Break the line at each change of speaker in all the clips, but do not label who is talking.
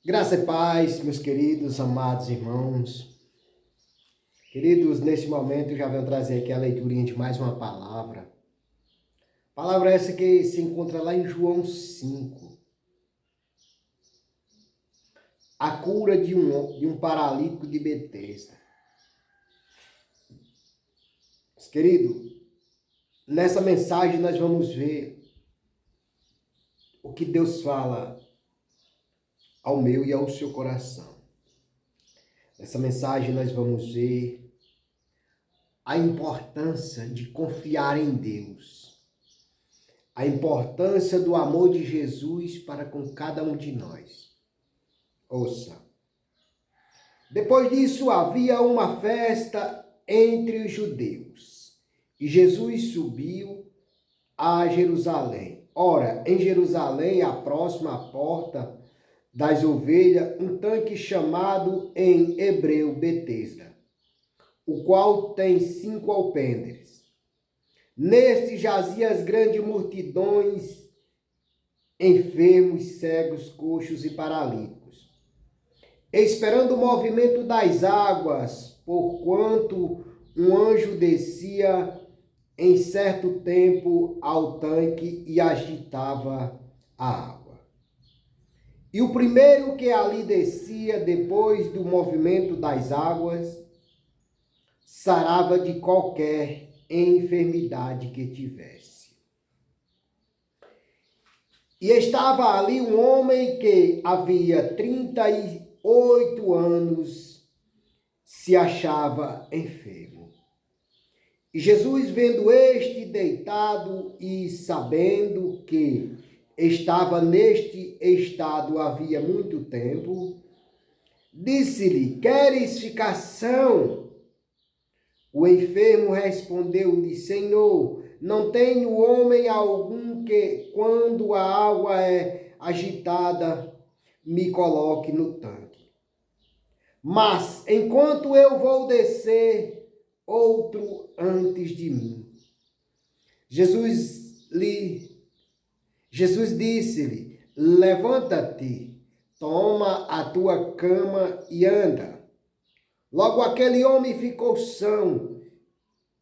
Graça e paz, meus queridos, amados irmãos. Queridos, neste momento eu já venho trazer aqui a leiturinha de mais uma palavra. Palavra essa que se encontra lá em João 5. A cura de um paralítico de Betesda. Querido, nessa mensagem nós vamos ver o que Deus fala ao meu e ao seu coração. Nessa mensagem nós vamos ver a importância de confiar em Deus. A importância do amor de Jesus para com cada um de nós. Ouça. Depois disso havia uma festa entre os judeus, e Jesus subiu a Jerusalém. Ora, em Jerusalém, próxima à porta das ovelhas, um tanque chamado em hebreu Betesda, o qual tem 5 alpendres. Neste jazia as grandes multidões, enfermos, cegos, coxos e paralíticos, esperando o movimento das águas, porquanto um anjo descia em certo tempo ao tanque e agitava a água. E o primeiro que ali descia, depois do movimento das águas, sarava de qualquer enfermidade que tivesse. E estava ali um homem que havia 38 anos se achava enfermo. E Jesus, vendo este deitado e sabendo que estava neste estado havia muito tempo, disse-lhe: queres ficar são? O enfermo respondeu-lhe: Senhor, não tenho homem algum que, quando a água é agitada, me coloque no tanque. Mas, enquanto eu vou descer, outro antes de mim. Jesus disse-lhe: levanta-te, toma a tua cama e anda. Logo aquele homem ficou são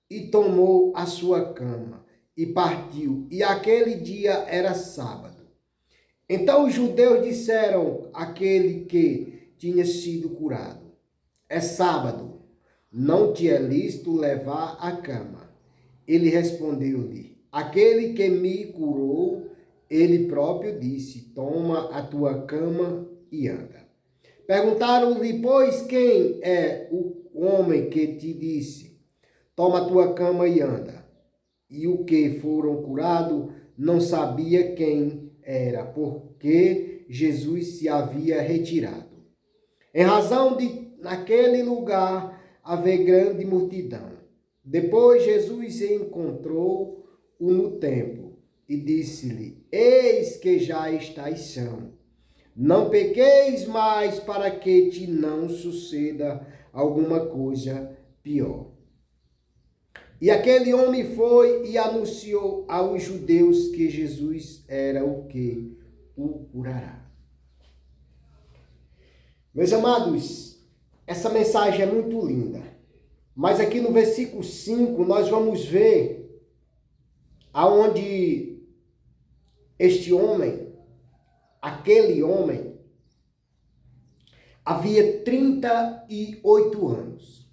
e tomou a sua cama e partiu. E aquele dia era sábado. Então os judeus disseram àquele que tinha sido curado: é sábado, não te é lícito levar a cama. Ele respondeu-lhe: aquele que me curou, ele próprio disse: toma a tua cama e anda. Perguntaram-lhe, pois, quem é o homem que te disse: toma a tua cama e anda? E o que foram curados não sabia quem era, porque Jesus se havia retirado, em razão de naquele lugar haver grande multidão. Depois Jesus encontrou-o no templo e disse-lhe: eis que já estáis são. Não pequeis mais, para que te não suceda alguma coisa pior. E aquele homem foi e anunciou aos judeus que Jesus era o que o curará. Meus amados, essa mensagem é muito linda. Mas aqui no versículo 5 nós vamos ver aonde este homem, aquele homem, havia 38 anos.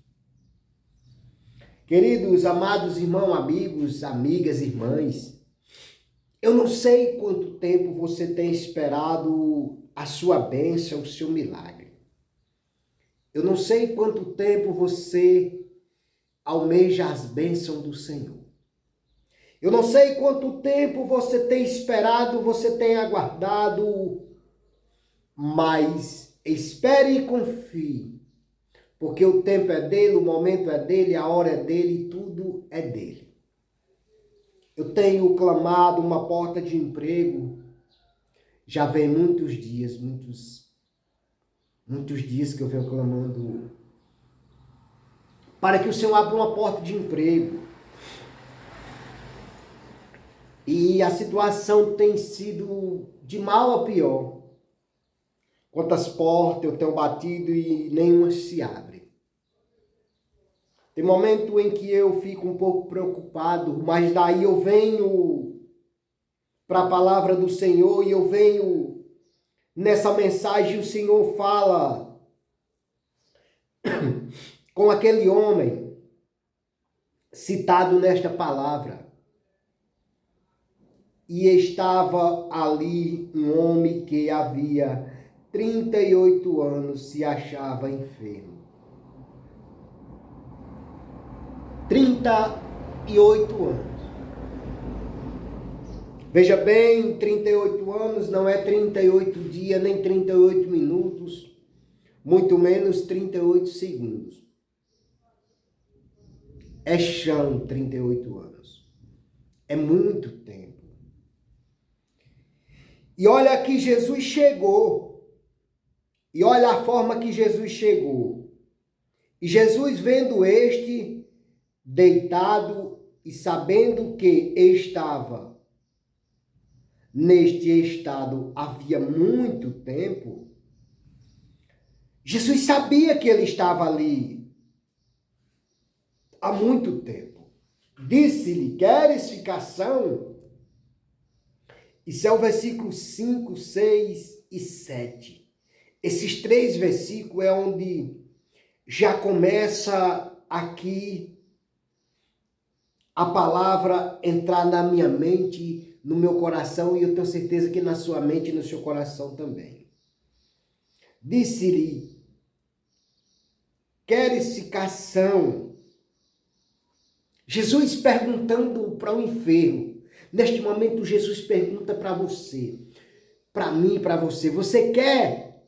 Queridos, amados irmãos, amigos, amigas, irmãs, eu não sei quanto tempo você tem esperado a sua bênção, o seu milagre. Eu não sei quanto tempo você almeja as bênçãos do Senhor. Eu não sei quanto tempo você tem esperado, você tem aguardado, mas espere e confie, porque o tempo é dele, o momento é dele, a hora é dele, tudo é dele. Eu tenho clamado uma porta de emprego, já vem muitos dias que eu venho clamando para que o Senhor abra uma porta de emprego. E a situação tem sido de mal a pior. Quantas portas eu tenho batido e nenhuma se abre. Tem momento em que eu fico um pouco preocupado, mas daí eu venho para a palavra do Senhor e eu venho nessa mensagem, o Senhor fala com aquele homem citado nesta palavra. E estava ali um homem que havia 38 anos se achava enfermo. 38 anos. Veja bem, 38 anos não é 38 dias, nem 38 minutos, muito menos 38 segundos. É chão 38 anos. É muito tempo. E olha que Jesus chegou. E olha a forma que Jesus chegou. E Jesus vendo este deitado e sabendo que estava neste estado havia muito tempo, Jesus sabia que ele estava ali há muito tempo. Disse-lhe, queres ficar são? Isso é o versículo 5, 6 e 7. Esses 3 versículos é onde já começa aqui a palavra entrar na minha mente, no meu coração, e eu tenho certeza que na sua mente e no seu coração também. Disse-lhe, queres ficar são? Jesus perguntando para o enfermo. Neste momento, Jesus pergunta para você, para mim, para você. Você quer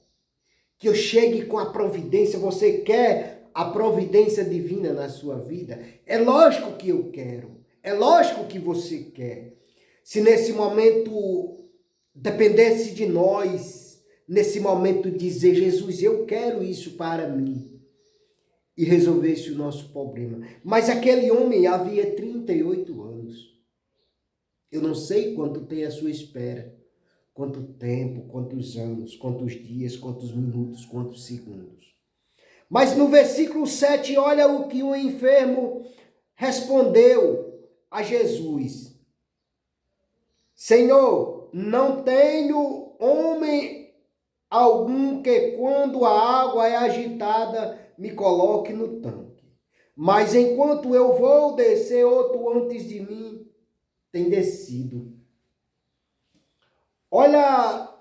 que eu chegue com a providência? Você quer a providência divina na sua vida? É lógico que eu quero. É lógico que você quer. Se nesse momento dependesse de nós, nesse momento dizer, Jesus, eu quero isso para mim, e resolvesse o nosso problema. Mas aquele homem havia 38 anos. Eu não sei quanto tem a sua espera, quanto tempo, quantos anos, quantos dias, quantos minutos, quantos segundos. Mas no versículo 7, olha o que o enfermo respondeu a Jesus. Senhor, não tenho homem algum que quando a água é agitada me coloque no tanque. Mas enquanto eu vou descer, outro antes de mim tem descido. Olha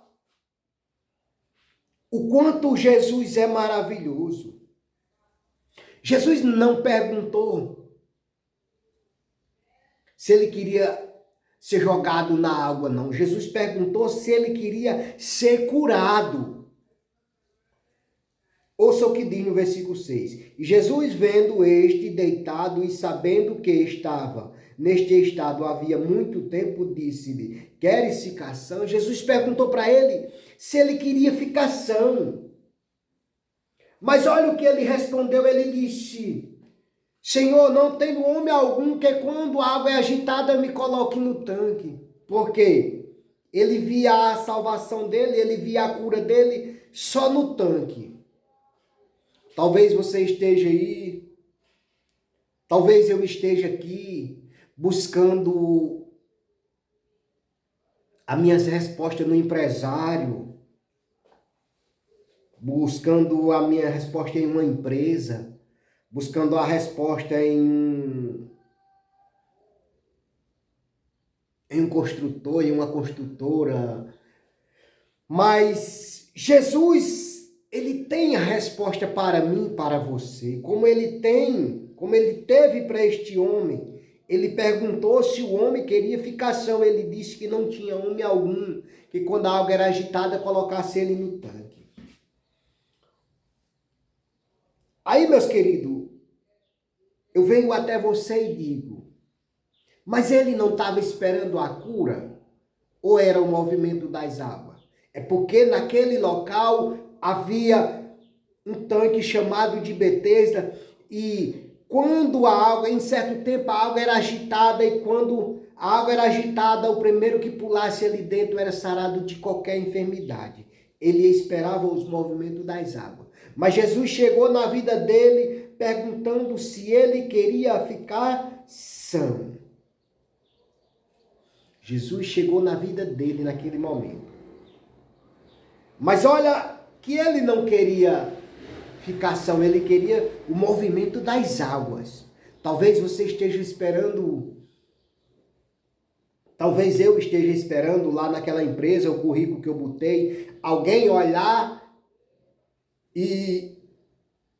o quanto Jesus é maravilhoso. Jesus não perguntou se ele queria ser jogado na água, não. Jesus perguntou se ele queria ser curado. Ouça o que diz no versículo 6. E Jesus, vendo este deitado e sabendo que estava neste estado havia muito tempo, disse-lhe, queres ficar são? Jesus perguntou para ele se ele queria ficar são. Mas olha o que ele respondeu, ele disse, Senhor, não tenho homem algum que quando a água é agitada me coloque no tanque. Por quê? Ele via a salvação dele, ele via a cura dele só no tanque. Talvez você esteja aí, talvez eu esteja aqui buscando as minhas respostas no empresário, buscando a minha resposta em uma empresa, buscando a resposta em um construtor, em uma construtora. Mas Jesus, ele tem a resposta para mim, para você, como ele teve para este homem. Ele perguntou se o homem queria ficar são. Ele disse que não tinha homem algum, que quando a água era agitada, colocasse ele no tanque. Aí, meus queridos, eu venho até você e digo, mas ele não estava esperando a cura? Ou era o movimento das águas? É porque naquele local havia um tanque chamado de Betesda, e quando a água, em certo tempo, a água era agitada, e quando a água era agitada, o primeiro que pulasse ali dentro era sarado de qualquer enfermidade. ele esperava os movimentos das águas. Mas Jesus chegou na vida dele perguntando se ele queria ficar são. Jesus chegou na vida dele naquele momento. Mas olha que ele não queria ficar são, ele queria o movimento das águas. Talvez você esteja esperando, talvez eu esteja esperando lá naquela empresa, o currículo que eu botei, alguém olhar e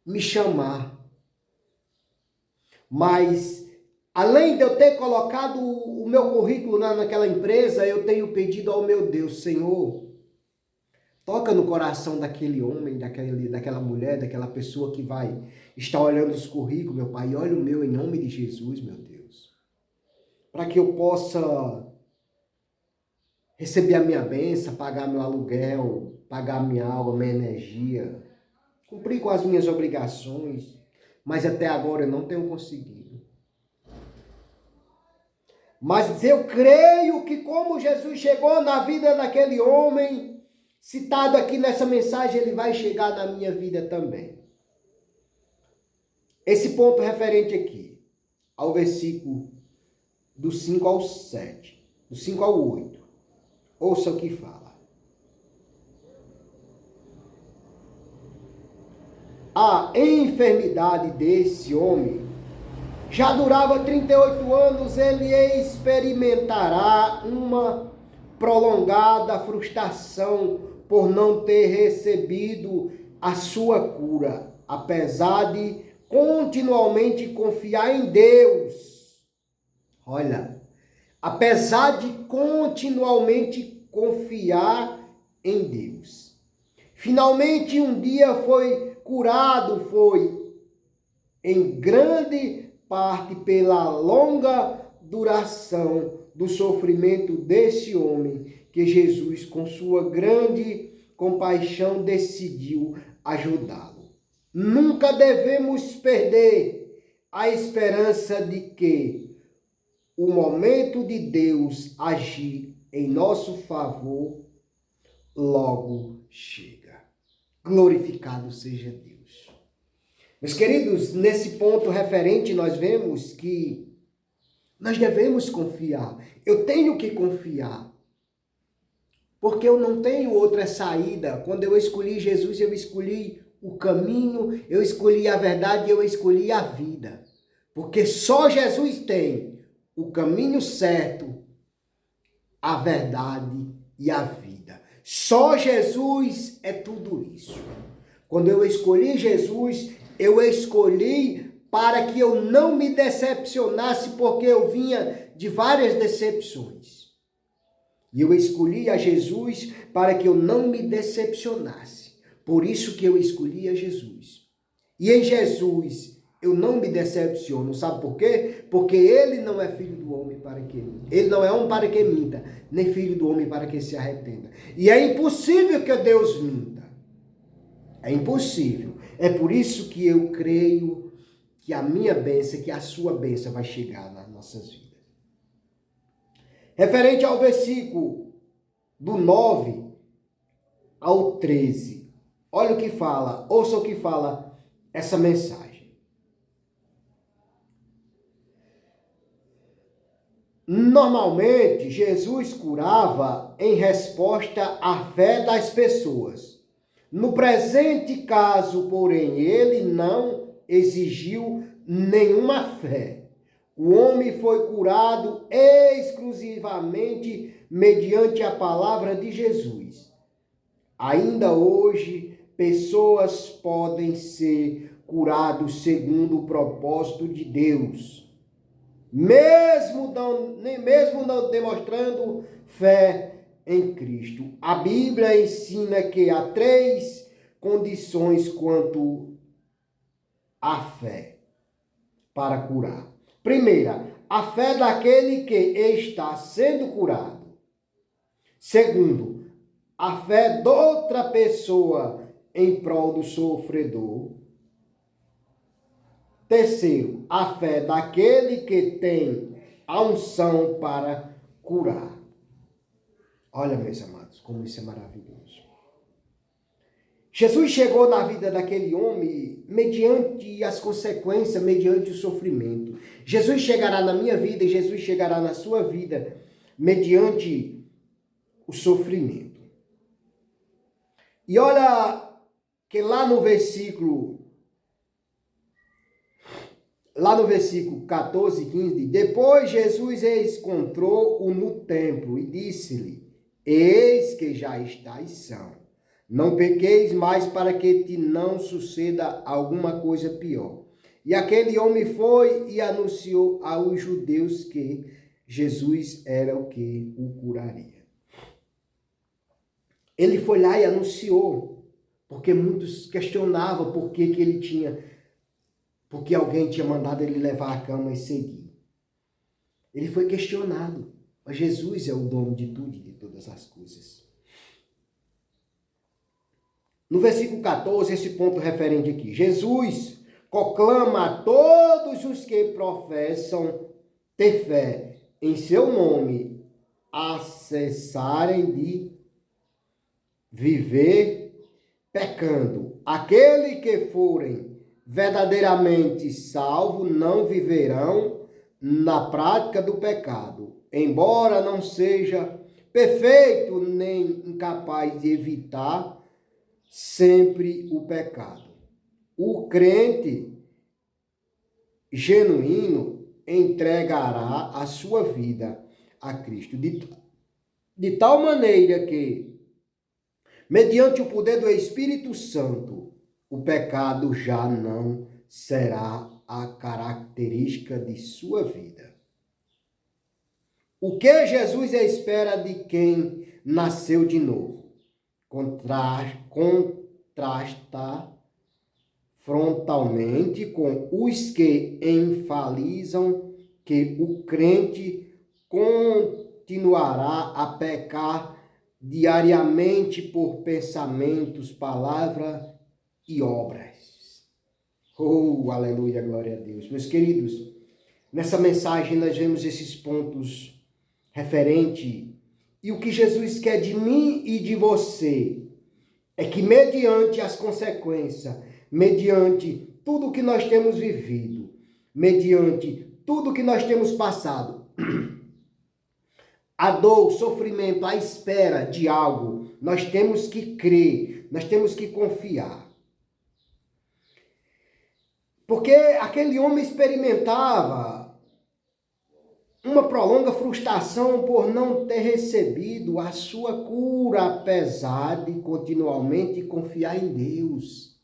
me chamar. Mas, além de eu ter colocado o meu currículo naquela empresa, eu tenho pedido ao meu Deus, Senhor, toca no coração daquele homem, daquela mulher, daquela pessoa que vai estar olhando os currículos, meu Pai. Olha o meu em nome de Jesus, meu Deus. Para que eu possa receber a minha bênção, pagar meu aluguel, pagar minha água, minha energia, cumprir com as minhas obrigações. Mas até agora eu não tenho conseguido. Mas eu creio que como Jesus chegou na vida daquele homem, citado aqui nessa mensagem, ele vai chegar na minha vida também. Esse ponto referente aqui, ao versículo do 5 ao 7, do 5 ao 8. Ouça o que fala. A enfermidade desse homem já durava 38 anos, ele experimentará uma prolongada frustração por não ter recebido a sua cura, apesar de continuamente confiar em Deus. Olha, apesar de continuamente confiar em Deus. Finalmente um dia foi curado, foi em grande parte pela longa duração do sofrimento desse homem, que Jesus, com sua grande compaixão, decidiu ajudá-lo. Nunca devemos perder a esperança de que o momento de Deus agir em nosso favor logo chega. Glorificado seja Deus. Meus queridos, nesse ponto referente, nós vemos que nós devemos confiar. Eu tenho que confiar. Porque eu não tenho outra saída. Quando eu escolhi Jesus, eu escolhi o caminho, eu escolhi a verdade, eu escolhi a vida. Porque só Jesus tem o caminho certo, a verdade e a vida. Só Jesus é tudo isso. Quando eu escolhi Jesus, eu escolhi para que eu não me decepcionasse, porque eu vinha de várias decepções. E eu escolhi a Jesus para que eu não me decepcionasse. Por isso que eu escolhi a Jesus. E em Jesus eu não me decepciono. Sabe por quê? Porque ele não é filho do homem para que minta. Ele não é homem para que minta, nem filho do homem para que se arrependa. E é impossível que Deus minta. É impossível. É por isso que eu creio que a minha bênção, que a sua bênção vai chegar nas nossas vidas. Referente ao versículo do 9 ao 13. Olha o que fala, ouça o que fala essa mensagem. Normalmente, Jesus curava em resposta à fé das pessoas. No presente caso, porém, ele não exigiu nenhuma fé. O homem foi curado exclusivamente mediante a palavra de Jesus. Ainda hoje, pessoas podem ser curadas segundo o propósito de Deus, mesmo não demonstrando fé em Cristo. A Bíblia ensina que há 3 condições quanto à fé para curar. Primeira, a fé daquele que está sendo curado. Segundo, a fé de outra pessoa em prol do sofredor. Terceiro, a fé daquele que tem a unção para curar. Olha, meus amados, como isso é maravilhoso. Jesus chegou na vida daquele homem mediante as consequências, mediante o sofrimento. Jesus chegará na minha vida e Jesus chegará na sua vida mediante o sofrimento. E olha que lá no versículo 14, 15, depois Jesus encontrou-o no templo e disse-lhe, eis que já estáis são. Não pequeis mais para que te não suceda alguma coisa pior. E aquele homem foi e anunciou aos judeus que Jesus era o que o curaria. Ele foi lá e anunciou, porque muitos questionavam porque alguém tinha mandado ele levar a cama e seguir. Ele foi questionado, mas Jesus é o dono de tudo e de todas as coisas. No versículo 14, esse ponto referente aqui, Jesus proclama a todos os que professam ter fé em seu nome a cessarem de viver pecando. Aquele que forem verdadeiramente salvos não viverão na prática do pecado, embora não seja perfeito nem incapaz de evitar sempre o pecado. O crente genuíno entregará a sua vida a Cristo de tal maneira que, mediante o poder do Espírito Santo, o pecado já não será a característica de sua vida. O que Jesus espera de quem nasceu de novo? Contrasta frontalmente com os que enfatizam que o crente continuará a pecar diariamente por pensamentos, palavras e obras. Oh, aleluia, glória a Deus. Meus queridos, nessa mensagem nós vemos esses pontos referentes. E o que Jesus quer de mim e de você é que mediante as consequências, mediante tudo que nós temos vivido, mediante tudo que nós temos passado, a dor, o sofrimento, a espera de algo, nós temos que crer, nós temos que confiar. Porque aquele homem experimentava uma prolonga frustração por não ter recebido a sua cura, apesar de continuamente confiar em Deus.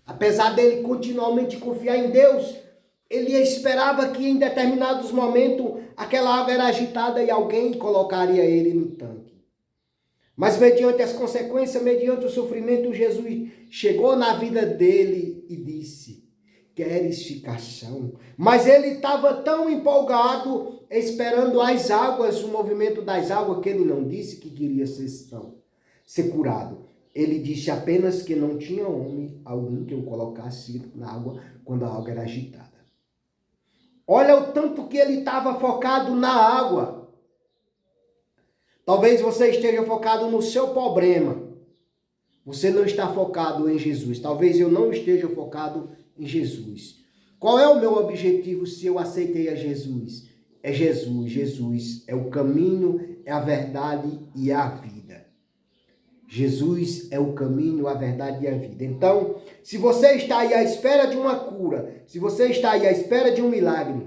Apesar dele continuamente confiar em Deus, ele esperava que em determinados momentos aquela água era agitada e alguém colocaria ele no tanque. Mas mediante as consequências, mediante o sofrimento, Jesus chegou na vida dele e disse, queres ficar são? Mas ele estava tão empolgado, esperando as águas, o movimento das águas, que ele não disse que queria ser curado. Ele disse apenas que não tinha homem algum que o colocasse na água quando a água era agitada. Olha o tanto que ele estava focado na água. Talvez você esteja focado no seu problema. Você não está focado em Jesus. Talvez eu não esteja focado em Jesus. Qual é o meu objetivo se eu aceitei a Jesus? É Jesus. Jesus é o caminho, é a verdade e a vida. Jesus é o caminho, a verdade e a vida. Então, se você está aí à espera de uma cura, se você está aí à espera de um milagre,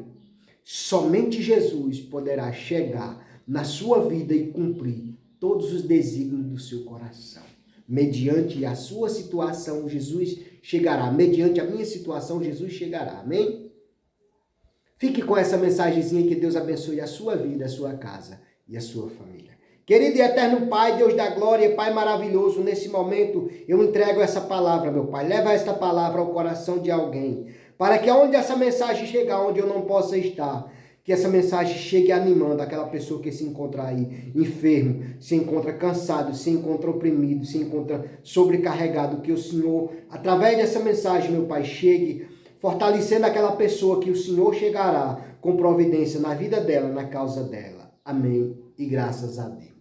somente Jesus poderá chegar na sua vida e cumprir todos os desígnios do seu coração. Mediante a sua situação, Jesus chegará. Mediante a minha situação, Jesus chegará. Amém? Fique com essa mensagenzinha, que Deus abençoe a sua vida, a sua casa e a sua família. Querido e eterno Pai, Deus da glória, Pai maravilhoso, nesse momento eu entrego essa palavra, meu Pai. Leva esta palavra ao coração de alguém, para que aonde essa mensagem chegar, onde eu não possa estar, que essa mensagem chegue animando aquela pessoa que se encontra aí enfermo, se encontra cansado, se encontra oprimido, se encontra sobrecarregado. Que o Senhor, através dessa mensagem, meu Pai, chegue fortalecendo aquela pessoa, que o Senhor chegará com providência na vida dela, na causa dela. Amém e graças a Deus.